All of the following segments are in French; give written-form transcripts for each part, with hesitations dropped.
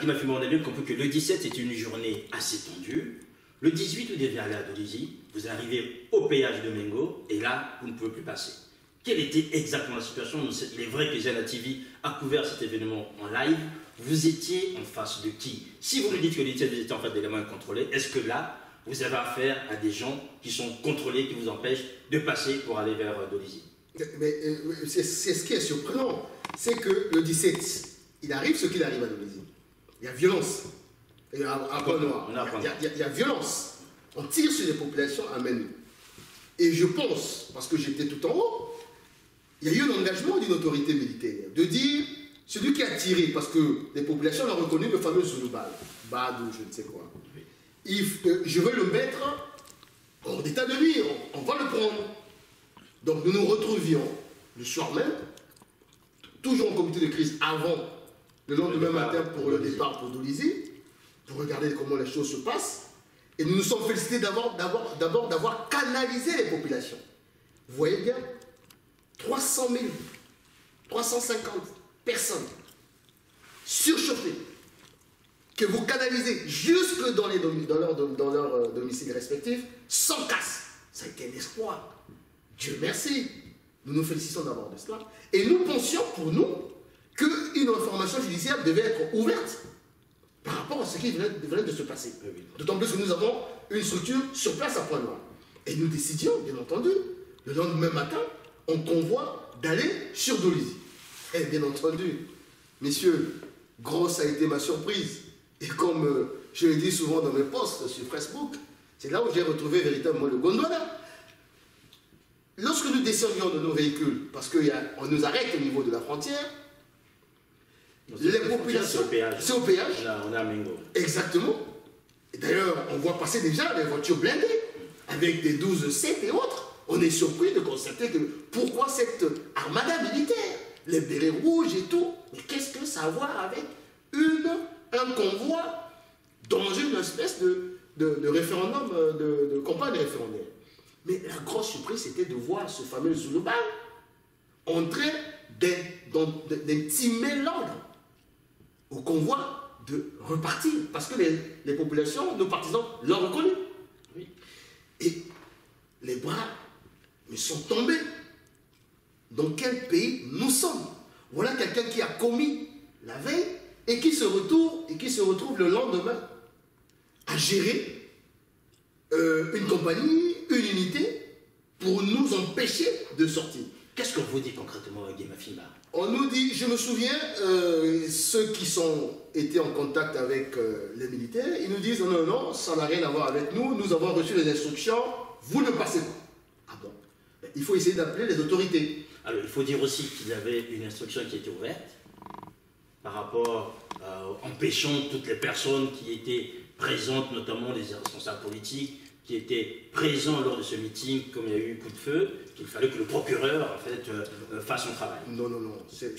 Qui m'a fait on a bien compris que le 17 c'était une journée assez tendue. Le 18 vous devez aller à Dolisie, vous arrivez au péage de Mengo et là vous ne pouvez plus passer. Quelle était exactement la situation? Il est vrai que Zana TV a couvert cet événement en live. Vous étiez en face de qui? Si vous me dites que le 17 vous étiez en face d'éléments incontrôlés, est-ce que là vous avez affaire à des gens qui sont contrôlés, qui vous empêchent de passer pour aller vers Dolisie? Mais c'est ce qui est surprenant, c'est que le 17, il arrive ce qu'il arrive à Dolisie. Il y a violence. Il y a violence. On tire sur les populations à main nue. Et je pense, parce que j'étais tout en haut, il y a eu un engagement d'une autorité militaire de dire, celui qui a tiré, parce que les populations l'ont reconnu, le fameux Zouloubal, Bad ou je ne sais quoi, je veux le mettre hors d'état de nuire, on va le prendre. Donc nous nous retrouvions le soir même, toujours en comité de crise avant le lendemain matin pour le départ pour Dolisie, pour regarder comment les choses se passent. Et nous nous sommes félicités d'abord d'avoir canalisé les populations. Vous voyez bien, 300 000, 350 personnes surchauffées, que vous canalisez jusque dans leur domicile respectif, sans casse. Ça a été un exploit. Dieu merci. Nous nous félicitons d'abord de cela. Et nous pensions pour nous qu'une information judiciaire devait être ouverte par rapport à ce qui venait de se passer. D'autant plus que nous avons une structure sur place à Pointe-Noire. Et nous décidions, bien entendu, le lendemain matin, en convoi, d'aller sur Dolisie. Et bien entendu, messieurs, grosse a été ma surprise. Et comme je le dis souvent dans mes posts sur Facebook, c'est là où j'ai retrouvé véritablement le Gondwana. Lorsque nous descendions de nos véhicules, parce qu'on nous arrête au niveau de la frontière, les populations, c'est au péage. Là, on est à Mengo. Exactement. D'ailleurs, on voit passer déjà les voitures blindées, avec des 12-7 et autres. On est surpris de constater que pourquoi cette armada militaire, les bérets rouges et tout, mais qu'est-ce que ça a à voir avec un convoi dans une espèce de référendum, de campagne référendaire? Mais la grosse surprise, c'était de voir ce fameux Zouloubal en train d'intimer l'ordre au convoi de repartir. Parce que les populations, nos partisans, l'ont reconnu. Oui. Et les bras me sont tombés. Dans quel pays nous sommes? Voilà quelqu'un qui a commis la veille et qui se retrouve le lendemain à gérer une compagnie, une unité, pour nous empêcher de sortir. Qu'est-ce qu'on vous dit concrètement, Guéma Fimba? On nous dit, je me souviens, ceux qui étaient en contact avec les militaires, ils nous disent, non, non, ça n'a rien à voir avec nous, nous avons reçu les instructions, vous ne passez pas. Ah bon? Il faut essayer d'appeler les autorités. Alors, il faut dire aussi qu'il y avait une instruction qui était ouverte par rapport empêchant toutes les personnes qui étaient présentes, notamment les responsables politiques, qui étaient présents lors de ce meeting, comme il y a eu coup de feu, qu'il fallait que le procureur en fait, fasse son travail. Non, non, non, c'est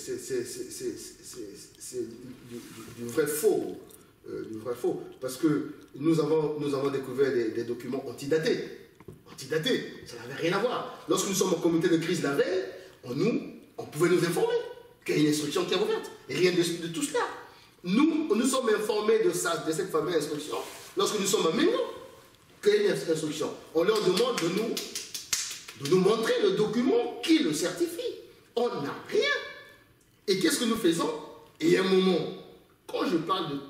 du vrai faux. Du vrai faux. Parce que nous avons découvert des documents antidatés. Antidatés, ça n'avait rien à voir. Lorsque nous sommes en comité de crise la veille, on pouvait nous informer qu'il y a une instruction qui est ouverte. Et rien de tout cela. Nous sommes informés de cette fameuse instruction lorsque nous sommes à Mengo. Qu'il y a une instruction. On leur demande de nous montrer le document qui le certifie. On n'a rien. Et qu'est-ce que nous faisons? Et à un moment, quand je parle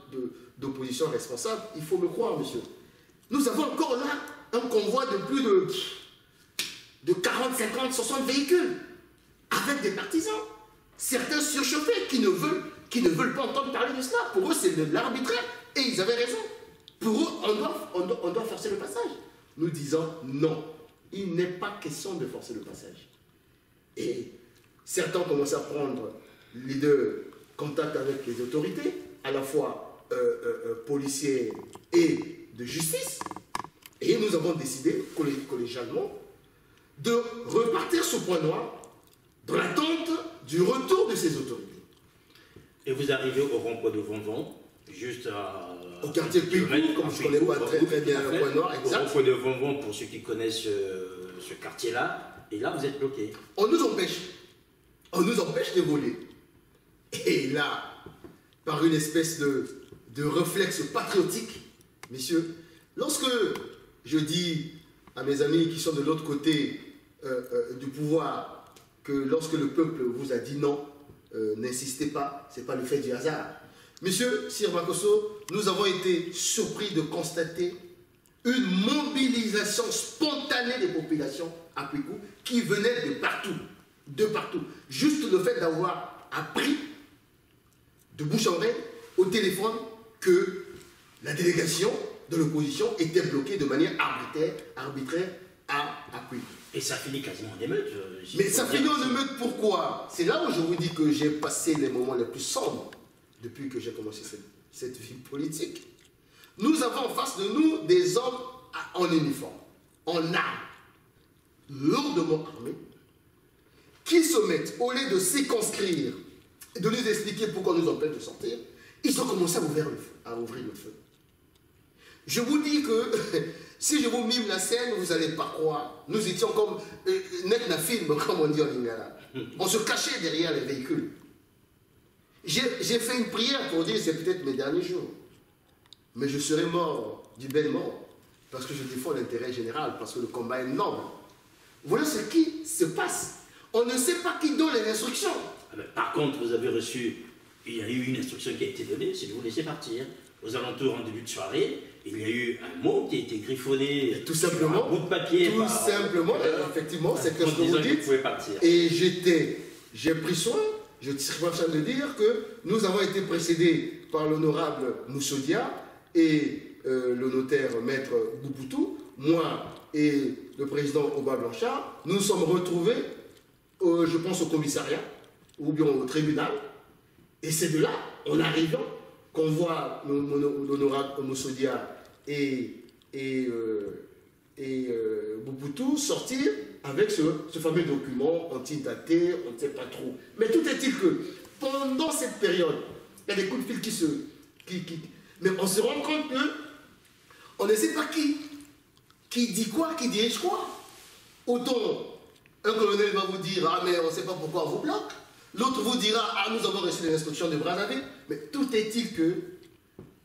d'opposition responsable, il faut me croire, monsieur. Nous avons encore là un convoi de plus de 40, 50, 60 véhicules avec des partisans. Certains surchauffés qui ne veulent pas entendre parler de cela. Pour eux, c'est de l'arbitraire. Et ils avaient raison. Pour eux, on doit forcer le passage. Nous disons non, il n'est pas question de forcer le passage. Et certains commencent à prendre leader contact avec les autorités, à la fois policières et de justice. Et nous avons décidé, collégialement, de repartir sur Pointe-Noire dans l'attente du retour de ces autorités. Et vous arrivez au rond-point de Vonvon, juste au quartier Picou, comme je ne connais pas très bien le Pointe-Noire, exact. Au rond-point de Vonvon, pour ceux qui connaissent ce quartier-là, et là vous êtes bloqué. On nous empêche de voler. Et là, par une espèce de réflexe patriotique. Messieurs, lorsque je dis à mes amis qui sont de l'autre côté du pouvoir que lorsque le peuple vous a dit non, n'insistez pas, ce n'est pas le fait du hasard. Monsieur Sir Makosso, nous avons été surpris de constater une mobilisation spontanée des populations à Kouikou qui venait de partout. De partout. Juste le fait d'avoir appris de bouche en oreille au téléphone que la délégation de l'opposition était bloquée de manière arbitraire à Kouikou. Et ça finit quasiment en émeute. Mais ça finit en émeute pourquoi? C'est là où je vous dis que j'ai passé les moments les plus sombres depuis que j'ai commencé cette vie politique. Nous avons en face de nous des hommes en uniforme, en armes, lourdement armés, qui se mettent, au lieu de circonscrire et de nous expliquer pourquoi nous empêche de sortir, ils ont commencé à ouvrir le feu. Je vous dis que si je vous mime la scène, vous n'allez pas croire. Nous étions comme net na film, comme on dit en lingala. On se cachait derrière les véhicules. J'ai fait une prière pour dire c'est peut-être mes derniers jours. Mais je serai mort du bel mort. Parce que je défends l'intérêt général, parce que le combat est noble. Voilà ce qui se passe. On ne sait pas qui donne les instructions. Ah ben, par contre, vous avez reçu, il y a eu une instruction qui a été donnée, c'est de vous laisser partir. Aux alentours, en début de soirée, il y a eu un mot qui a été griffonné tout simplement, sur un bout de papier. Tout simplement, effectivement, c'est que ce que vous dites. Vous partir. Et j'ai pris soin, je suis en train de dire que nous avons été précédés par l'honorable Moussodia et le notaire maître Bouboutou, moi et le président Oba Blanchard. Nous nous sommes retrouvés, je pense, au commissariat ou bien au tribunal. Et c'est de là, en arrivant, qu'on voit l'honorable Moussodia et Bouboutou sortir avec ce fameux document antidaté, on ne sait pas trop. Mais tout est-il que pendant cette période, il y a des coups de fil mais on se rend compte que on ne sait pas qui dit quoi, qui dirige quoi. Autant un colonel va vous dire « Ah, mais on ne sait pas pourquoi on vous bloque ». L'autre vous dira « Ah, nous avons reçu les instructions de Brazzaville ». Mais tout est-il que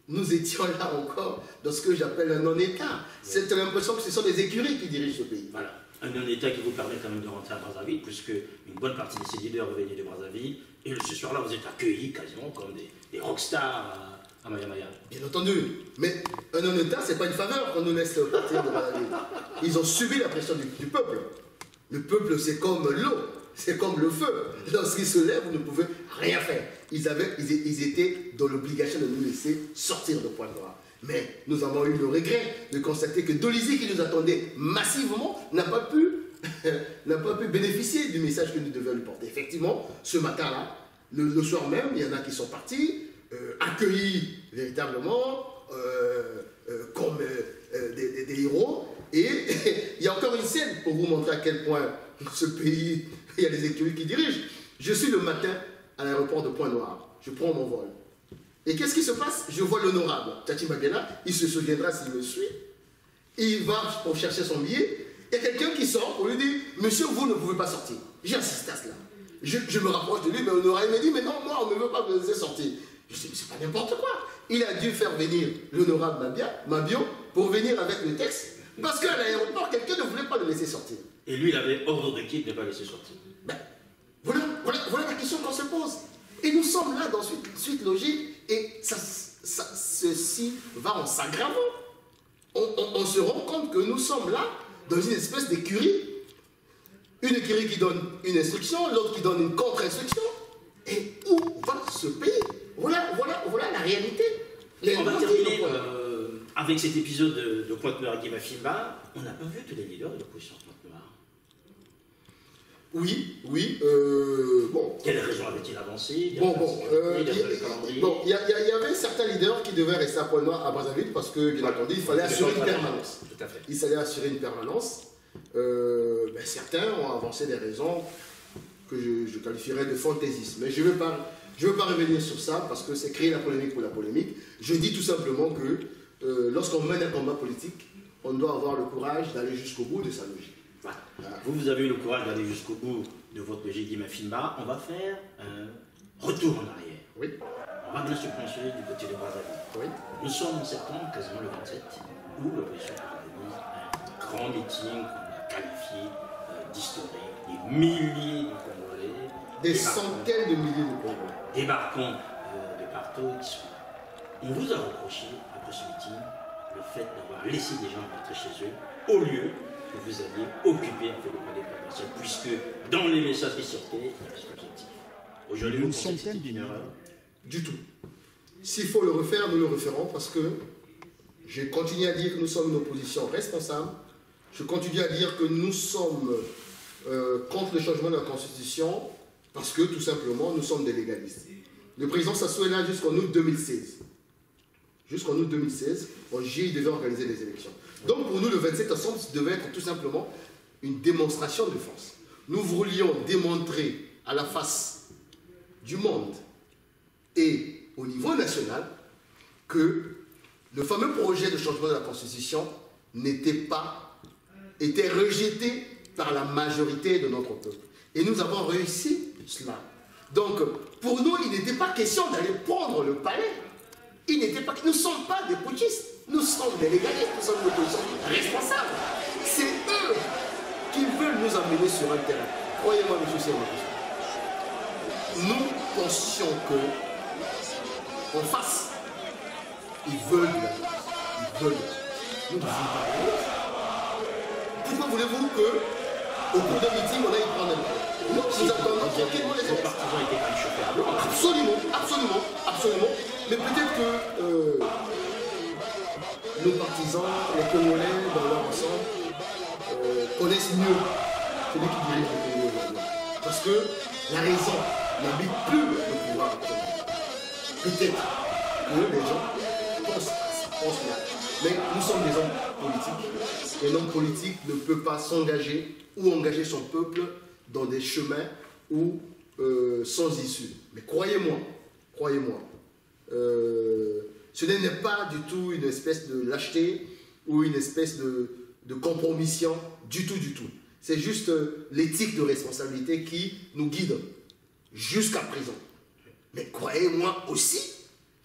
nous étions là encore dans ce que j'appelle un non-État. C'est l'impression que ce sont les écuries qui dirigent ce pays. Voilà, un non-État qui vous permet quand même de rentrer à Brazzaville, puisque une bonne partie de ces leaders venaient de Brazzaville. Et ce soir-là, vous êtes accueillis quasiment comme des rockstars à Maya Maya. Bien entendu. Mais un non-État, ce n'est pas une faveur qu'on nous laisse partir de Brazzaville. Ils ont subi la pression du peuple. Le peuple, c'est comme l'eau. C'est comme le feu. Lorsqu'il se lève, vous ne pouvez rien faire. Ils étaient dans l'obligation de nous laisser sortir de Pointe-Noire. Mais nous avons eu le regret de constater que Dolizy, qui nous attendait massivement, n'a pas pu bénéficier du message que nous devions lui porter. Effectivement, ce matin-là, le soir même, il y en a qui sont partis, accueillis véritablement comme des héros. Et il y a encore une scène pour vous montrer à quel point ce pays, il y a les écuries qui dirigent. Je suis le matin à l'aéroport de Pointe-Noire. Je prends mon vol. Et qu'est-ce qui se passe? Je vois l'honorable Tati Magena, il se souviendra s'il me suit. Il va pour chercher son billet. Il y a quelqu'un qui sort pour lui dire « Monsieur, vous ne pouvez pas sortir. » J'ai assisté à cela. Je me rapproche de lui, mais l'honorable me dit « Mais non, moi, on ne veut pas me laisser sortir. » Je dis « Mais c'est pas n'importe quoi. » Il a dû faire venir l'honorable Mabio pour venir avec le texte. Parce qu'à l'aéroport, quelqu'un ne voulait pas le laisser sortir. Et lui, il avait ordre de qui de ne pas laisser sortir. Ben, voilà la question qu'on se pose. Et nous sommes là dans une suite logique, et ceci va en s'aggravant. On se rend compte que nous sommes là dans une espèce d'écurie. Une écurie qui donne une instruction, l'autre qui donne une contre-instruction. Et où va ce pays? Voilà la réalité. On va terminer avec cet épisode de Pointe-Noire Guy Mafimba. On n'a pas vu tous les leaders de l'opposition de Pointe-Noire. Oui. Bon. Quelles raisons avait-il avancé? Il y avait certains leaders qui devaient rester à Pointe-Noire, à Brazzaville, parce que, bien entendu, il fallait assurer une permanence. Tout à fait. Il fallait assurer une permanence. Certains ont avancé des raisons que je qualifierais de fantaisisme. Mais je ne veux pas revenir sur ça, parce que c'est créer la polémique pour la polémique. Je dis tout simplement que lorsqu'on mène un combat politique, on doit avoir le courage d'aller jusqu'au bout de sa logique. Voilà. Vous avez eu le courage d'aller jusqu'au bout de votre logique Guy Mafimba. On va faire un retour en arrière. Oui. On va bien se pencher du côté de Brazzaville. Oui. Nous sommes en septembre, quasiment le 27, où l'opposition organise un grand meeting qu'on a qualifié d'historique, des milliers de Congolais. Des centaines de milliers de Congolais. Débarquant de partout qui sont là. On vous a reproché, après ce meeting, le fait d'avoir laissé des gens rentrer chez eux, au lieu que vous alliez occuper en fait, le palais présidentiel, puisque dans les messages qui sortaient, il y avait cet objectif. Aujourd'hui, vous pensez que c'était une erreur? Du tout. S'il faut le refaire, nous le referons parce que je continue à dire que nous sommes une opposition responsable. Je continue à dire que nous sommes contre le changement de la Constitution parce que tout simplement nous sommes des légalistes. Le président Sassou est là jusqu'en août 2016. Jusqu'en août 2016, en juillet, il devait organiser les élections. Donc pour nous, le 27 décembre, ça devait être tout simplement une démonstration de force. Nous voulions démontrer à la face du monde et au niveau national que le fameux projet de changement de la Constitution était rejeté par la majorité de notre peuple. Et nous avons réussi cela. Donc, pour nous, il n'était pas question d'aller prendre le palais. Nous ne sommes pas des putschistes. Nous sommes des légalistes, nous sommes des oppositions responsables. C'est eux qui veulent nous amener sur un terrain. Croyez-moi, monsieur Sermatou. Nous pensions que en face, ils veulent de la justice. Ils veulent de la justice. Nous ne voulons pas de la justice. Pourquoi voulez-vous qu'au cours d'un meeting, on aille prendre un palais? Nous attendons tranquillement les élections. partisans étaient quand même choqués à blanc. Absolument, absolument, absolument. Mais peut-être que nos partisans, les Congolais, dans leur ensemble, connaissent mieux celui qui dirige le Congo aujourd'hui. Parce que la raison n'habite plus le pouvoir actuellement. Peut-être que les gens pensent là. Mais nous sommes des hommes politiques. Et l'homme politique ne peut pas s'engager ou engager son peuple dans des chemins où, sans issue. Mais croyez-moi, ce n'est pas du tout une espèce de lâcheté ou une espèce de compromission, du tout. C'est juste l'éthique de responsabilité qui nous guide jusqu'à présent. Mais croyez-moi aussi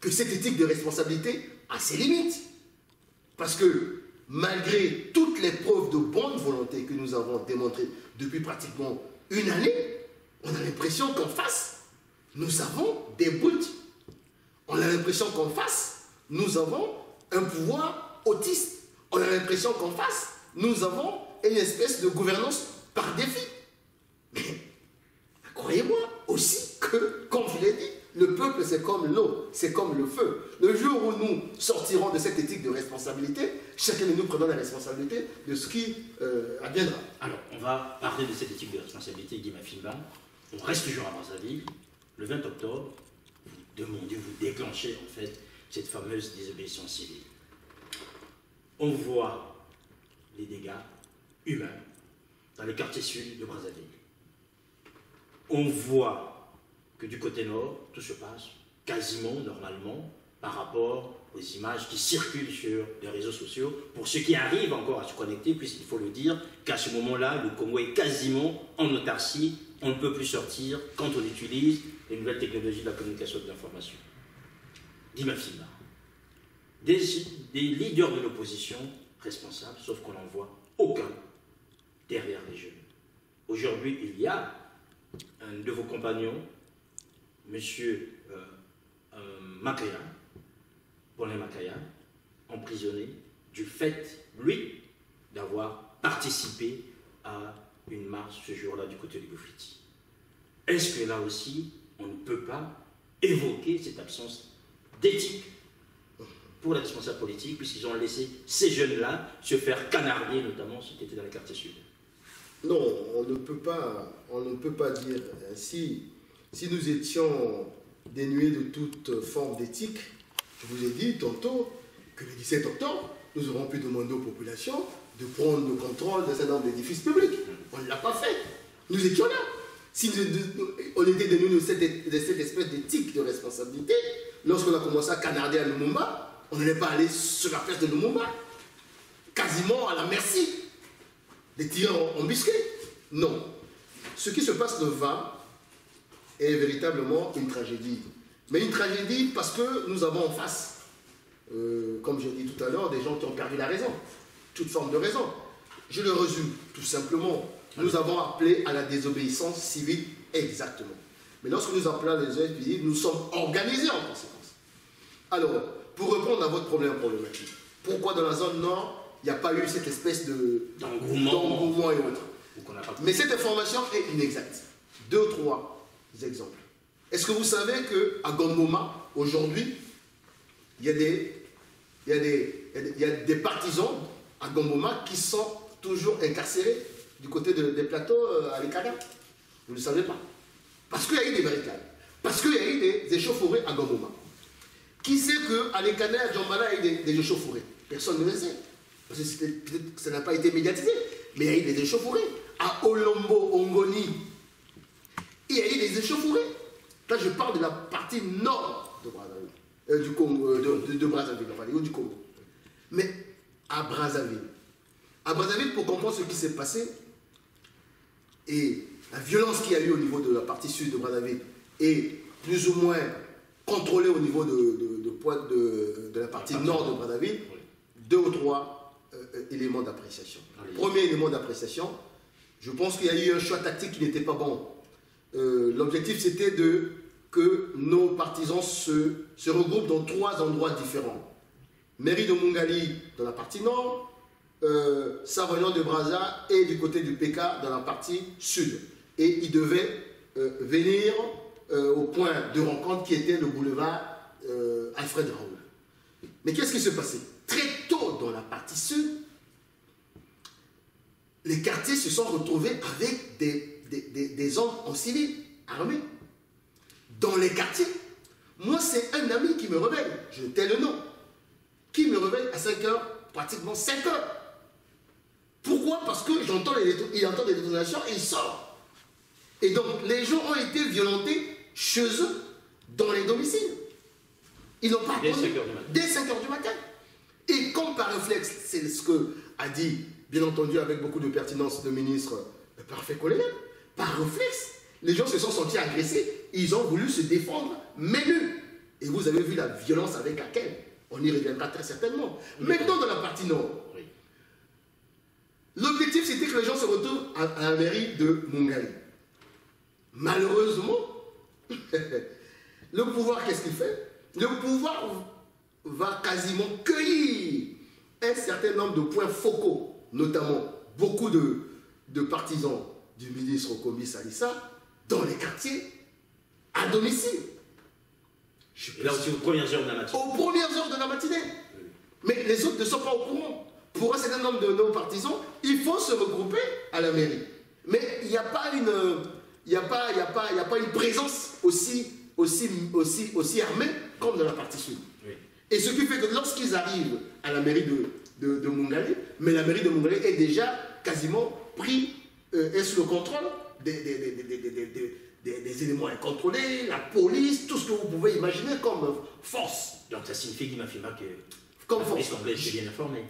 que cette éthique de responsabilité a ses limites. Parce que malgré toutes les preuves de bonne volonté que nous avons démontrées depuis pratiquement une année, on a l'impression qu'en face, nous avons des buts. On a l'impression qu'en face, nous avons un pouvoir autiste. On a l'impression qu'en face, nous avons une espèce de gouvernance par défi. Mais croyez-moi aussi que, comme je l'ai dit, le peuple c'est comme l'eau, c'est comme le feu. Le jour où nous sortirons de cette éthique de responsabilité, chacun de nous prenons la responsabilité de ce qui adviendra. Alors, on va parler de cette éthique de responsabilité, Guy Mafimba. On reste toujours à Brazzaville. Le 20 octobre, vous déclenchez en fait cette fameuse désobéissance civile. On voit les dégâts humains dans les quartiers sud de Brazzaville. On voit que du côté nord, tout se passe quasiment normalement par rapport aux images qui circulent sur les réseaux sociaux. Pour ceux qui arrivent encore à se connecter, puisqu'il faut le dire qu'à ce moment-là, le Congo est quasiment en autarcie. On ne peut plus sortir quand on utilise les nouvelles technologies de la communication et de l'information. Guy Mafimba, des leaders de l'opposition responsables, sauf qu'on n'en voit aucun derrière les jeunes. Aujourd'hui, il y a un de vos compagnons, M. Makaya, Paulin Makaya, emprisonné du fait, lui, d'avoir participé à une marche ce jour-là du côté de Goufliti. Est-ce que là aussi, on ne peut pas évoquer cette absence d'éthique pour les responsables politiques, puisqu'ils ont laissé ces jeunes-là se faire canarder, notamment ceux qui étaient dans les quartiers sud? Non, on ne peut pas dire ainsi. Si nous étions dénués de toute forme d'éthique, je vous ai dit tantôt que le 17 octobre, nous aurons pu demander aux populations de prendre le contrôle d'un certain nombre d'édifices publics. On ne l'a pas fait. Nous étions là. Si on était dénués de cette espèce d'éthique de responsabilité, lorsqu'on a commencé à canarder à Lumumba, on n'allait pas aller sur la place de Lumumba, quasiment à la merci des tireurs embusqués. Non. Ce qui se passe le 20 est véritablement une tragédie. Mais une tragédie parce que nous avons en face, comme j'ai dit tout à l'heure, des gens qui ont perdu la raison, toute forme de raison. Je le résume tout simplement. Nous avons appelé à la désobéissance civile exactement. Mais lorsque nous appelons à la désobéissance civile, nous sommes organisés en conséquence. Alors, pour répondre à votre problématique, pourquoi dans la zone nord, il n'y a pas eu cette espèce d'engouement et autres? Mais cette information est inexacte. 2 ou 3 exemples. Est-ce que vous savez qu'à Gongoma, aujourd'hui, il y a des partisans à Gongoma qui sont toujours incarcérés du côté des plateaux à l'Ekada? Vous ne le savez pas. Parce qu'il y a eu des barricades. Parce qu'il y a eu des échauffourées à Gongoma. Qui sait qu'à l'Ekada, à Djambala, il y a eu des échauffourées? Personne ne le sait. Parce que peut-être que ça n'a pas été médiatisé. Mais il y a eu des échauffourées. À Olombo, Ongoni, il y a eu des échauffourées. Là, je parle de la partie nord de Brazzaville, du Congo, de Brazzaville, enfin, du Congo. Mais à Brazzaville, pour comprendre ce qui s'est passé et la violence qu'il y a eu au niveau de la partie sud de Brazzaville est plus ou moins contrôlée au niveau de la partie nord de Brazzaville, 2 ou 3 éléments d'appréciation. Premier élément d'appréciation, je pense qu'il y a eu un choix tactique qui n'était pas bon. L'objectif c'était que nos partisans se regroupent dans 3 endroits différents. Mairie de Mungali dans la partie nord, Savoyon de Brazza et du côté du PK dans la partie sud. Et ils devaient venir au point de rencontre qui était le boulevard Alfred Raoul. Mais qu'est-ce qui s'est passé? Très tôt dans la partie sud, les quartiers se sont retrouvés avec des hommes en civil, armés. Dans les quartiers, moi c'est un ami qui me réveille, je tais le nom, qui me réveille à 5 h, pratiquement 5 h. Pourquoi? Parce que il entend des détonations et il sort. Et donc les gens ont été violentés chez eux, dans les domiciles. Ils n'ont pas attendu dès 5 h du matin. Et comme par réflexe, c'est ce que a dit, bien entendu avec beaucoup de pertinence, le ministre Parfait Colonel, par réflexe, les gens se sont sentis agressés, ils ont voulu se défendre, mais nus. Et vous avez vu la violence avec laquelle, on y reviendra très certainement. Maintenant, dans la partie nord, l'objectif c'était que les gens se retrouvent à la mairie de Mungali. Malheureusement, le pouvoir, qu'est-ce qu'il fait? Le pouvoir va quasiment cueillir un certain nombre de points focaux, notamment beaucoup de partisans du ministre Kombi Salissa, dans les quartiers, à domicile. Et là aussi, aux premières heures de la matinée. Aux premières heures de la matinée. Oui. Mais les autres ne sont pas au courant. Pour un certain nombre de nos partisans, il faut se regrouper à la mairie. Mais il n'y a pas une présence aussi armée comme dans la partie sud. Oui. Et ce qui fait que lorsqu'ils arrivent à la mairie de Mungali, mais la mairie de Mungali est déjà quasiment pris est sous le contrôle des éléments incontrôlés, la police, tout ce que vous pouvez imaginer comme force. Donc ça signifie qu'il m'a fait que comme la force. Police anglaise est bien informée.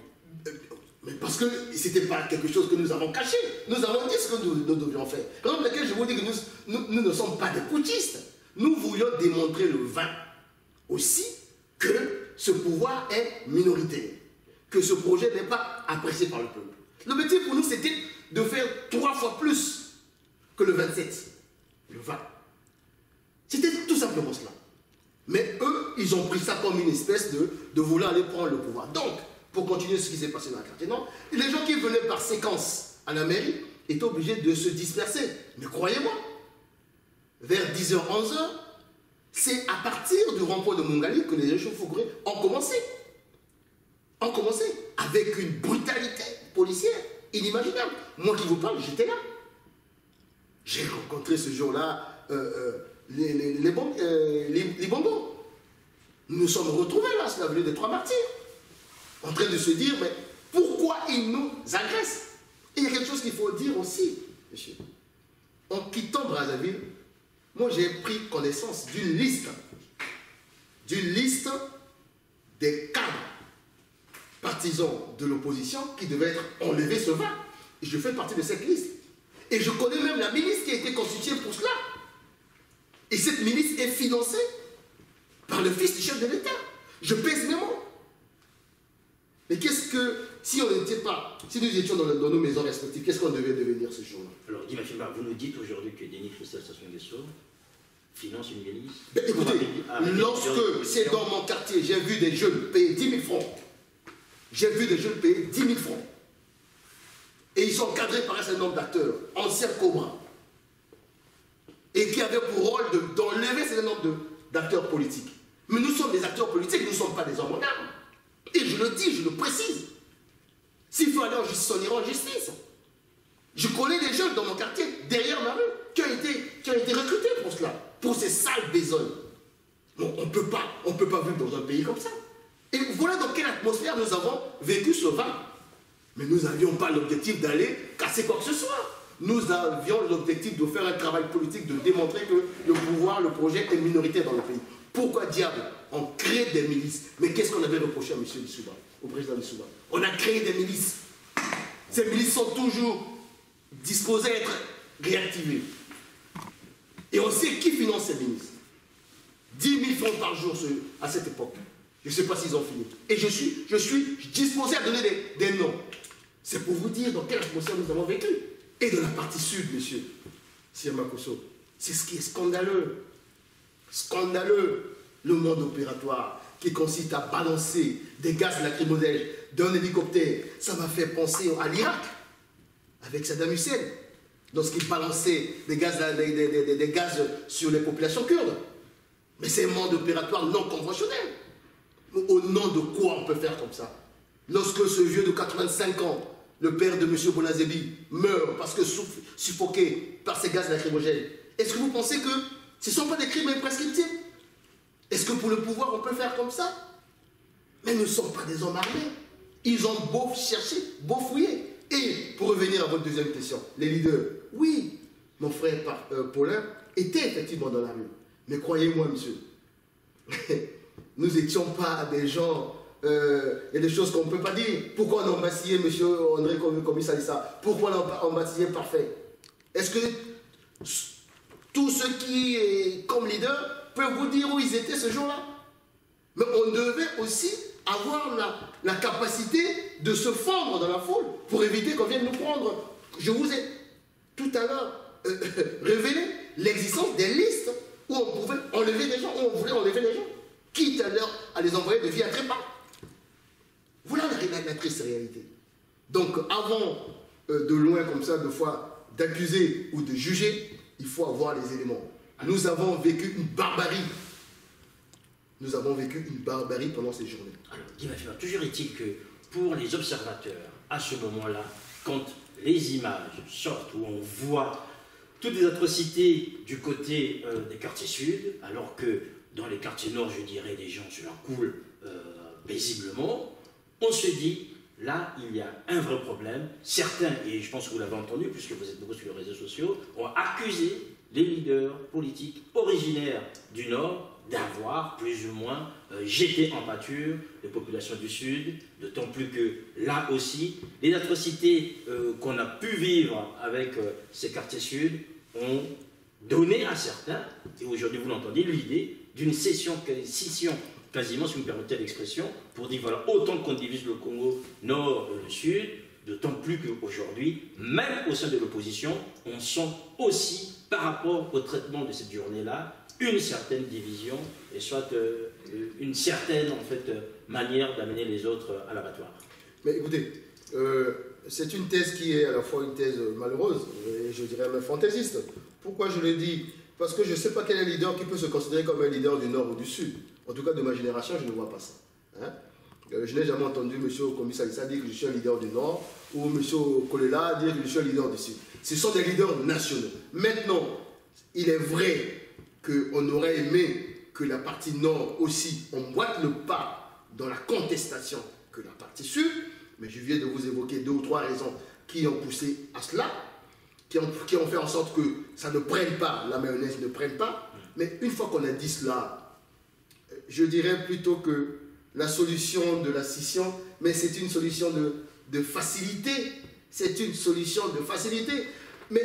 Mais parce que ce n'était pas quelque chose que nous avons caché. Nous avons dit ce que nous devions faire. Par exemple, je vous dis que nous ne sommes pas des putschistes. Nous voulions démontrer le 20 aussi que ce pouvoir est minoritaire, que ce projet n'est pas apprécié par le peuple. L'objectif pour nous, c'était de faire 3 fois plus que le 27, le 20. C'était tout simplement cela. Mais eux, ils ont pris ça comme une espèce de vouloir aller prendre le pouvoir. Donc, pour continuer ce qui s'est passé dans la quartier nord, les gens qui venaient par séquence à la mairie étaient obligés de se disperser. Mais croyez-moi, vers 10 h, 11 h, c'est à partir du rond-point de Mungali que les échauffourées ont commencé. Ont commencé avec une brutalité policière inimaginable. Moi qui vous parle, j'étais là. J'ai rencontré ce jour-là les bongos. Nous nous sommes retrouvés là, sur l'avenue des Trois Martyrs, en train de se dire, mais pourquoi ils nous agressent? Et il y a quelque chose qu'il faut dire aussi, monsieur. En quittant Brazzaville, moi j'ai pris connaissance d'une liste des cadres partisans de l'opposition qui devaient être enlevés ce 20. Et je fais partie de cette liste. Et je connais même la milice qui a été constituée pour cela. Et cette milice est financée par le fils du chef de l'État. Je pèse mes mots. Mais qu'est-ce que, si on n'était pas, si nous étions dans nos maisons respectives, qu'est-ce qu'on devait devenir ce jour-là? Alors, Guy Machimba, vous nous dites aujourd'hui que Denis Christophe Sassou Nguesso finance une milice. Ben, écoutez, lorsque c'est dans mon quartier, j'ai vu des jeunes payer 10 000 francs. J'ai vu des jeunes payer 10 000 francs. Et ils sont encadrés par un certain nombre d'acteurs, anciens Cobra. Et qui avaient pour rôle d'enlever un certain nombre d'acteurs politiques. Mais nous sommes des acteurs politiques, nous ne sommes pas des hommes en armes. Et je le dis, je le précise. S'il faut aller en justice, on ira en justice. Je connais des jeunes dans mon quartier, derrière ma rue, qui ont été recrutés pour cela, pour ces sales besognes. Bon, on ne peut pas vivre dans un pays comme ça. Et voilà dans quelle atmosphère nous avons vécu ce vin. Mais nous n'avions pas l'objectif d'aller casser quoi que ce soit. Nous avions l'objectif de faire un travail politique, de démontrer que le pouvoir, le projet est minoritaire dans le pays. Pourquoi diable on crée des milices? Mais qu'est-ce qu'on avait reproché à M. Lissouba, au président Lissouba? On a créé des milices. Ces milices sont toujours disposées à être réactivées. Et on sait qui finance ces milices. 10 000 francs par jour à cette époque. Je ne sais pas s'ils ont fini. Et je suis disposé à donner des noms. C'est pour vous dire dans quelle atmosphère nous avons vécu. Et de la partie sud, monsieur Sirmakosso, c'est ce qui est scandaleux. Scandaleux, le monde opératoire qui consiste à balancer des gaz lacrymogènes d'un hélicoptère. Ça m'a fait penser à l'Irak, avec Saddam Hussein, lorsqu'il balançait des gaz sur les populations kurdes. Mais c'est un monde opératoire non conventionnel. Au nom de quoi on peut faire comme ça? Lorsque ce vieux de 85 ans, le père de M. Bonazebi, meurt parce que suffoqué par ces gaz lacrymogènes, est-ce que vous pensez que ce ne sont pas des crimes imprescriptibles? Est-ce que pour le pouvoir on peut faire comme ça? Mais nous ne sommes pas des hommes armés. Ils ont beau chercher, beau fouiller. Et pour revenir à votre deuxième question, les leaders, oui, mon frère Paulin était effectivement dans la rue. Mais croyez-moi, monsieur, nous n'étions pas des gens... Il y a des choses qu'on ne peut pas dire. Pourquoi on a embastillé M. André Komissa Issa? Pourquoi on a embastillé Parfait? Est-ce que tous ceux qui, comme leader, peuvent vous dire où ils étaient ce jour-là? Mais on devait aussi avoir la capacité de se fondre dans la foule pour éviter qu'on vienne nous prendre. Je vous ai tout à l'heure révélé l'existence des listes où on pouvait enlever des gens, où on voulait enlever des gens, quitte à les envoyer de vie à trépas. Voilà la triste réalité. Donc, avant de loin comme ça, de fois, d'accuser ou de juger, il faut avoir les éléments. Nous avons vécu une barbarie. Nous avons vécu une barbarie pendant ces journées. Alors, Guy Machimba, toujours est-il que pour les observateurs, à ce moment-là, quand les images sortent où on voit toutes les atrocités du côté des quartiers sud, alors que dans les quartiers nord, je dirais, les gens se la coulent paisiblement, on se dit, là, il y a un vrai problème. Certains, et je pense que vous l'avez entendu, puisque vous êtes beaucoup sur les réseaux sociaux, ont accusé les leaders politiques originaires du Nord d'avoir plus ou moins jeté en pâture les populations du Sud, d'autant plus que là aussi, les atrocités qu'on a pu vivre avec ces quartiers Sud ont donné à certains, et aujourd'hui vous l'entendez, l'idée d'une scission quasiment, si vous me permettez l'expression, pour dire voilà, autant qu'on divise le Congo nord et le sud, d'autant plus qu'aujourd'hui, même au sein de l'opposition, on sent aussi, par rapport au traitement de cette journée-là, une certaine division et soit une certaine en fait, manière d'amener les autres à l'abattoir. Mais écoutez, c'est une thèse qui est à la fois une thèse malheureuse et je dirais même fantaisiste. Pourquoi je le dis? Parce que je ne sais pas quel est un leader qui peut se considérer comme un leader du Nord ou du Sud. En tout cas, de ma génération, je ne vois pas ça. Hein? Je n'ai jamais entendu M. Komissa Issa dire que je suis un leader du Nord ou M. Kolela dire que je suis un leader du Sud. Ce sont des leaders nationaux. Maintenant, il est vrai qu'on aurait aimé que la partie Nord aussi emboîte le pas dans la contestation que la partie Sud, mais je viens de vous évoquer 2 ou 3 raisons qui ont poussé à cela, qui ont fait en sorte que ça ne prenne pas, la mayonnaise ne prenne pas. Mais une fois qu'on a dit cela, je dirais plutôt que la solution de la scission, mais c'est une solution de facilité. C'est une solution de facilité. Mais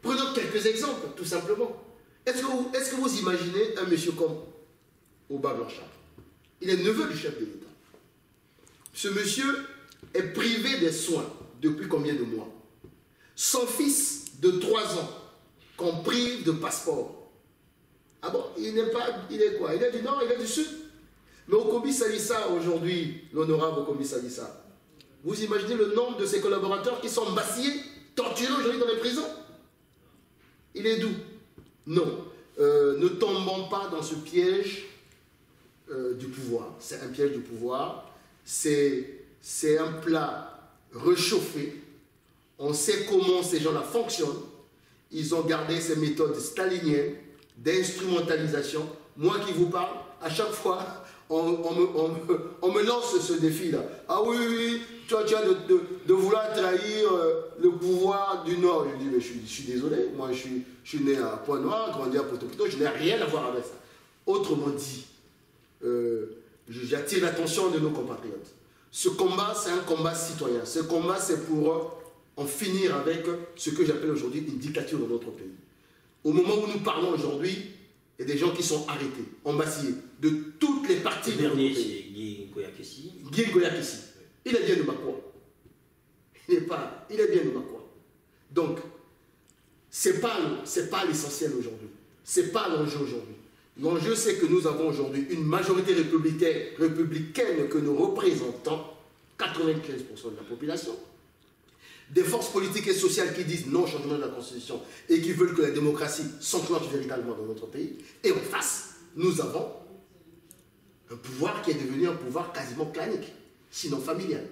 prenons quelques exemples, tout simplement. Est-ce que vous imaginez un monsieur comme Aubin Blanchard. Il est neveu du chef de l'État. Ce monsieur est privé des soins depuis combien de mois? Son fils de 3 ans qu'on prive de passeport. Ah bon, il n'est pas, il est quoi? Il est du nord, il est du sud. Mais Okombi Salissa aujourd'hui, l'honorable Okombi Salissa, vous imaginez le nombre de ses collaborateurs qui sont massillés, torturés aujourd'hui dans les prisons? Il est d'où? Non. Ne tombons pas dans ce piège du pouvoir. C'est un piège du pouvoir. C'est un plat réchauffé. On sait comment ces gens-là fonctionnent. Ils ont gardé ces méthodes staliniennes d'instrumentalisation. Moi qui vous parle, à chaque fois, on me lance ce défi-là. Ah oui, oui, tu as de vouloir trahir le pouvoir du Nord. Je dis, mais je suis désolé, moi je suis né à Pointe-Noire, grandi à Poto-Poto, je n'ai rien à voir avec ça. Autrement dit, j'attire l'attention de nos compatriotes. Ce combat, c'est un combat citoyen. Ce combat, c'est pour en finir avec ce que j'appelle aujourd'hui une dictature dans notre pays. Au moment où nous parlons aujourd'hui, il y a des gens qui sont arrêtés, embasillés, de toutes les parties de notre pays. Le dernier, c'est Guy Ngoya-Kessi. Guy Ngoya-Kessi. Il est bien de Makwa. Il est bien de Makwa. Donc, ce n'est pas l'essentiel aujourd'hui. Ce n'est pas l'enjeu aujourd'hui. L'enjeu, c'est que nous avons aujourd'hui une majorité républicaine que nous représentons, 95% de la population, des forces politiques et sociales qui disent non au changement de la Constitution et qui veulent que la démocratie s'enclenche véritablement dans notre pays. Et en face, nous avons un pouvoir qui est devenu un pouvoir quasiment clanique, sinon familial.